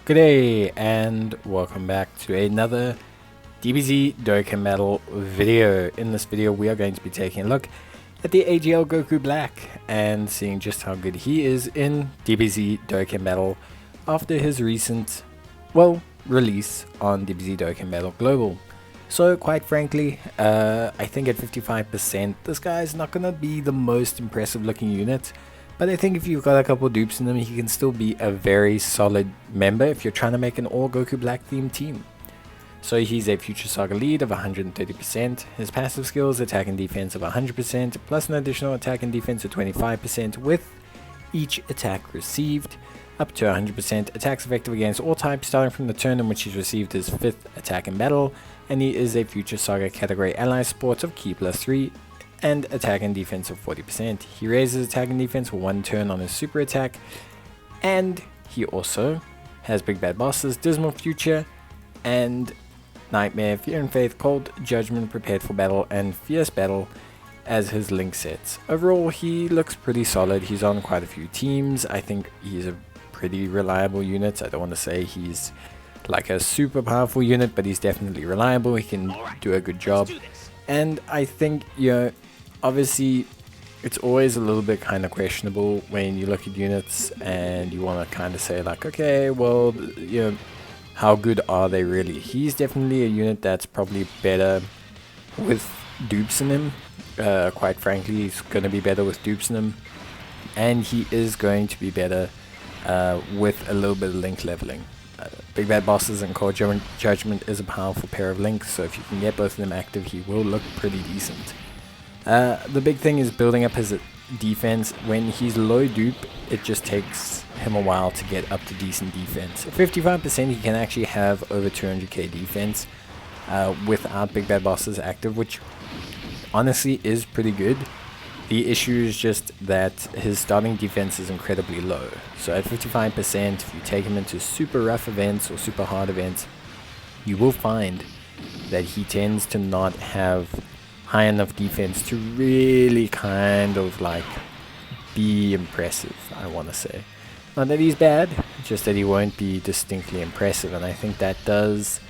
G'day and welcome back to another DBZ Dokkan Battle video. In this video we are going to be taking a look at the AGL Goku Black and seeing just how good he is in DBZ Dokkan Battle after his recent, release on DBZ Dokkan Battle Global. So quite frankly, I think at 55% this guy is not going to be the most impressive looking unit. But I think if you've got a couple dupes in him, he can still be a very solid member if you're trying to make an all Goku Black themed team. So he's a Future Saga lead of 130%, his passive skills attack and defense of 100%, plus an additional attack and defense of 25% with each attack received, up to 100%, attacks effective against all types starting from the turn in which he's received his 5th attack in battle, and he is a Future Saga category ally support of Ki plus 3, and attack and defense of 40%. He raises attack and defense for 1 turn on his super attack, and he also has Big Bad Bosses, Dismal Future, and Nightmare, Fear and Faith, Cold Judgment, Prepared for Battle, and Fierce Battle as his link sets. Overall, he looks pretty solid. He's on quite a few teams. I think he's a pretty reliable unit. I don't want to say he's like a super powerful unit, but he's definitely reliable. He can do a good job. And I think, obviously it's always a little bit kind of questionable when you look at units and you want to kind of say like, okay, well, how good are they really? He's definitely a unit that's probably better with dupes in him. Quite frankly, he's going to be better with dupes in him, and he is going to be better with a little bit of link leveling. Big Bad Bosses and Cold Judgment is a powerful pair of links, so if you can get both of them active, he will look pretty decent. The big thing is building up his defense. When he's low dupe, it just takes him a while to get up to decent defense. At 55%, he can actually have over 200k defense without Big Bad Bosses active, which honestly is pretty good. The issue is just that his starting defense is incredibly low. So at 55%, if you take him into super rough events or super hard events, you will find that he tends to not have high enough defense to really kind of like be impressive, I want to say. Not that he's bad, just that he won't be distinctly impressive, and I think that does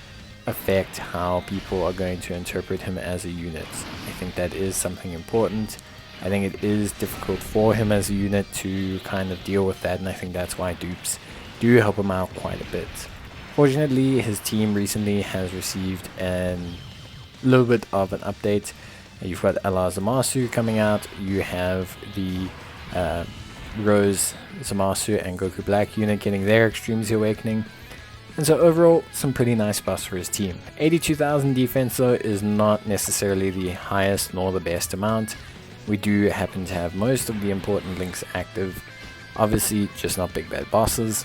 affect how people are going to interpret him as a unit. I think that is something important. I think it is difficult for him as a unit to kind of deal with that, and I think that's why dupes do help him out quite a bit. Fortunately, his team recently has received a little bit of an update. You've got LR Zamasu coming out, you have the Rose Zamasu and Goku Black unit getting their Extremes Awakening, and so overall some pretty nice buffs for his team. 82,000 defense though is not necessarily the highest nor the best amount. We do happen to have most of the important links active, obviously just not Big Bad Bosses.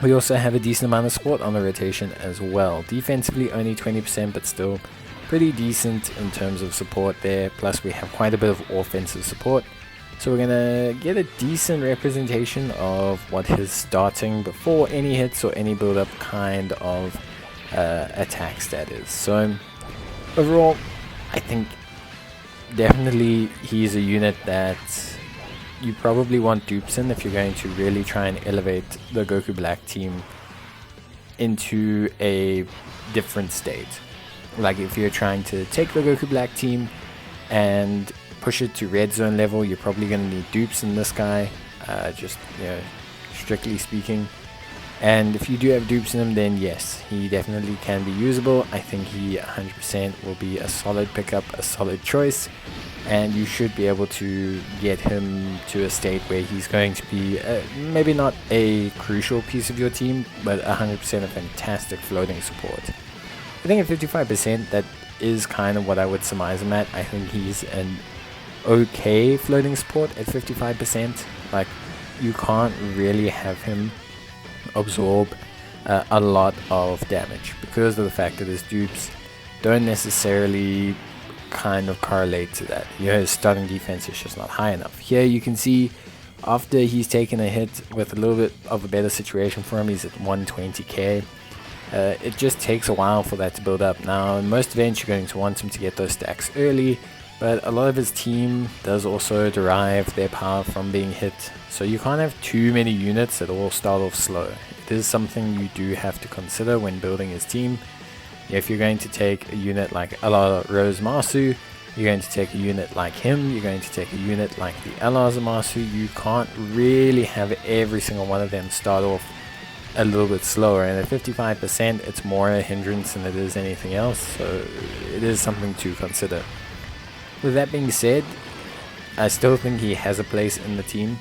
We also have a decent amount of support on the rotation as well. Defensively only 20%, but still pretty decent in terms of support there. Plus we have quite a bit of offensive support, so we're gonna get a decent representation of what his starting before any hits or any build up kind of attack stat is. So overall, I think definitely he's a unit that you probably want dupes in if you're going to really try and elevate the Goku Black team into a different state. Like if you're trying to take the Goku Black team and push it to red zone level, you're probably going to need dupes in this guy, strictly speaking. And if you do have dupes in him, then yes, he definitely can be usable. I think he 100% will be a solid pickup, a solid choice, and you should be able to get him to a state where he's going to be maybe not a crucial piece of your team, but 100% a fantastic floating support. I think at 55%, that is kind of what I would surmise him at. I think he's an okay floating support at 55%. Like, you can't really have him absorb a lot of damage because of the fact that his dupes don't necessarily kind of correlate to that. His starting defense is just not high enough. Here you can see after he's taken a hit with a little bit of a better situation for him, he's at 120k. It just takes a while for that to build up. Now in most events you're going to want him to get those stacks early, but a lot of his team does also derive their power from being hit, so you can't have too many units that all start off slow. It it is something you do have to consider when building his team. If you're going to take a unit like Ala Rose Masu, you're going to take a unit like him, you're going to take a unit like the Ala Zamasu, you can't really have every single one of them start off a little bit slower, and at 55% it's more a hindrance than it is anything else, so it is something to consider. With that being said, I still think he has a place in the team.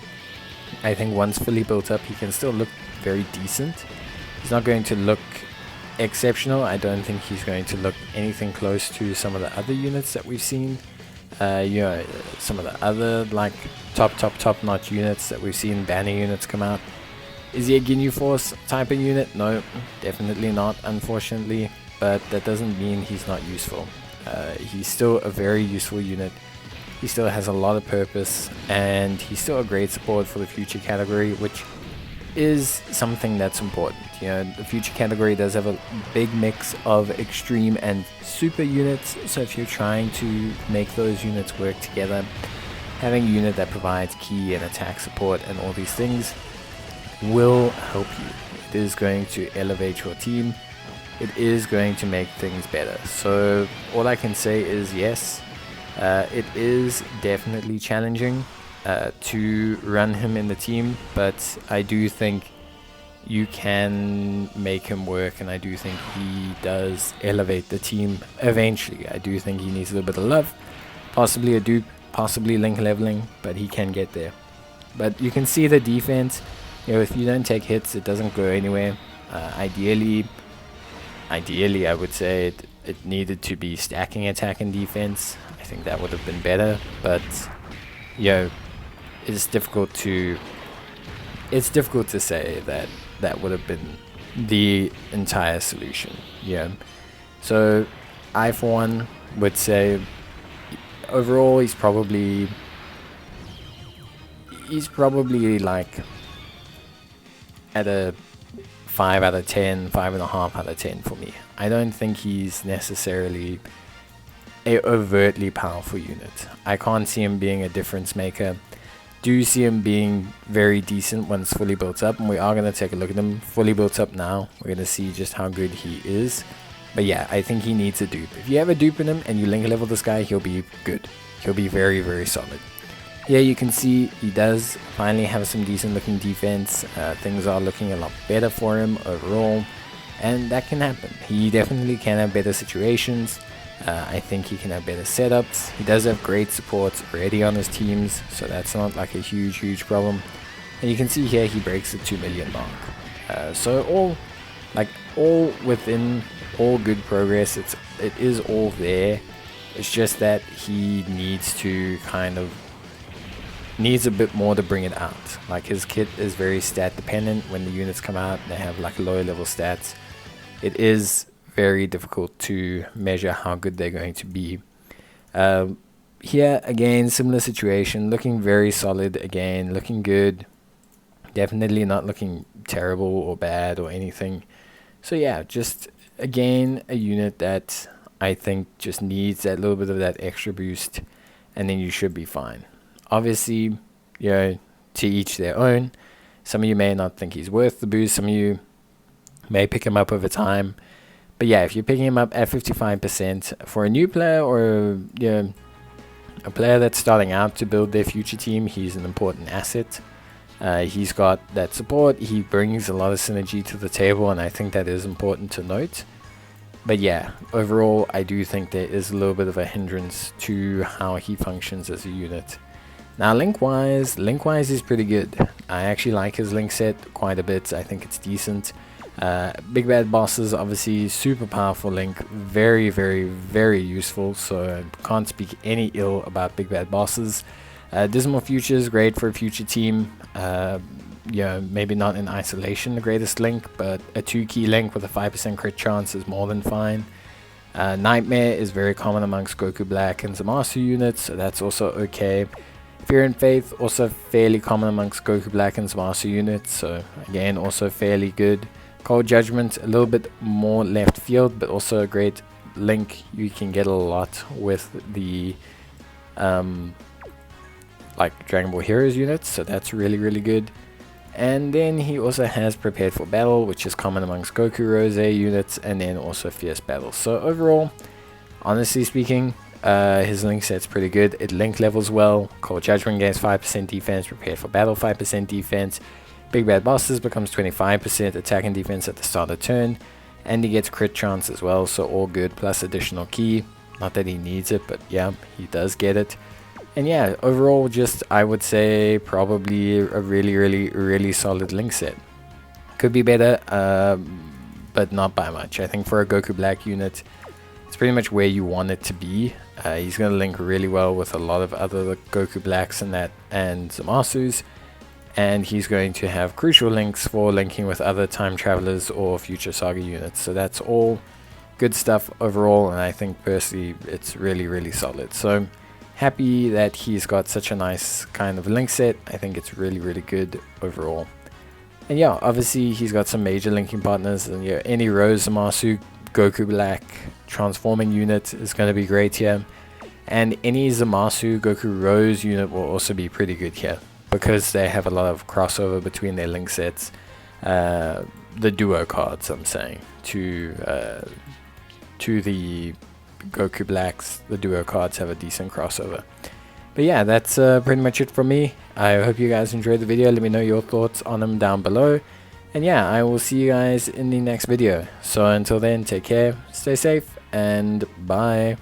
I think once fully built up he can still look very decent. He's not going to look exceptional. I don't think he's going to look anything close to some of the other units that we've seen. You know, some of the other like top notch units that we've seen, banner units come out. Is he a Ginyu Force type of unit? No, definitely not, unfortunately, but that doesn't mean he's not useful. He's still a very useful unit. He still has a lot of purpose, and he's still a great support for the future category, which is something that's important. You know, the future category does have a big mix of extreme and super units, so if you're trying to make those units work together, having a unit that provides key and attack support and all these things will help you. It is going to elevate your team. It is going to make things better. So all I can say is yes, it is definitely challenging to run him in the team, but I do think you can make him work, and I do think he does elevate the team eventually. I do think he needs a little bit of love, possibly a dupe, possibly link leveling, but he can get there. But you can see the defense. You know, if you don't take hits, it doesn't go anywhere. Ideally, I would say it needed to be stacking attack and defense. I think that would have been better, but you know, it's difficult to say that would have been the entire solution. Yeah. So I for one would say overall he's probably like at a 5 out of 10, 5.5 out of 10 for me. I don't think he's necessarily a overtly powerful unit. I can't see him being a difference maker. Do see him being very decent once fully built up, and we are going to take a look at him fully built up now. We're going to see just how good he is. But yeah, I think he needs a dupe. If you have a dupe in him and you link level this guy, he'll be good. He'll be very, very solid. Here you can see he does finally have some decent looking defense. Things are looking a lot better for him overall, and that can happen. He definitely can have better situations. I think he can have better setups. He does have great supports already on his teams, so that's not like a huge problem. And you can see here he breaks the 2 million mark. So all within all good progress. It is all there. It's just that he needs to needs a bit more to bring it out. Like his kit is very stat dependent. When the units come out, they have like lower level stats. It is very difficult to measure how good they're going to be. Here again, similar situation, looking very solid again, looking good. Definitely not looking terrible or bad or anything. So yeah, just again a unit that I think just needs that little bit of that extra boost, and then you should be fine. Obviously, you know, to each their own. Some of you may not think he's worth the boost. Some of you may pick him up over time. But yeah, if you're picking him up at 55% for a new player, or you know, a player that's starting out to build their future team, he's an important asset. He's got that support. He brings a lot of synergy to the table, and I think that is important to note. But yeah, overall, I do think there is a little bit of a hindrance to how he functions as a unit. Now, link-wise is pretty good. I actually like his link set quite a bit. I think it's decent. Big Bad Bosses, obviously, super powerful link. Very, very, very useful. So I can't speak any ill about Big Bad Bosses. Dismal Futures, great for a future team. Yeah, maybe not in isolation the greatest link, but a 2-key link with a 5% crit chance is more than fine. Nightmare is very common amongst Goku Black and Zamasu units, so that's also okay. Fear and Faith, also fairly common amongst Goku Black and Zamasu units, so again, also fairly good. Cold Judgment, a little bit more left field, but also a great link. You can get a lot with the like Dragon Ball Heroes units, so that's really, really good. And then he also has Prepared for Battle, which is common amongst Goku Rose units, and then also Fierce Battle. So overall, honestly speaking, his link set's pretty good. It link levels well. Cold Judgment gains 5% defense, Prepared for Battle 5% defense. Big Bad Bosses becomes 25% attack and defense at the start of turn. And he gets crit chance as well, so all good, plus additional ki. Not that he needs it, but yeah, he does get it. And yeah, overall, just I would say probably a really solid link set. Could be better, but not by much. I think for a Goku Black unit, it's pretty much where you want it to be. He's going to link really well with a lot of other Goku Blacks and Zamasus. And he's going to have crucial links for linking with other Time Travelers or Future Saga units. So that's all good stuff overall, and I think personally it's really solid. So happy that he's got such a nice kind of link set. I think it's really good overall. And yeah, obviously he's got some major linking partners, and yeah, any Rose Zamasu Goku Black transforming unit is going to be great here, and any Zamasu Goku Rose unit will also be pretty good here because they have a lot of crossover between their link sets. The duo cards, I'm saying, to the Goku Blacks, the duo cards have a decent crossover. But yeah, that's pretty much it from me. I hope you guys enjoyed the video. Let me know your thoughts on them down below. And yeah, I will see you guys in the next video. So until then, take care, stay safe, and bye.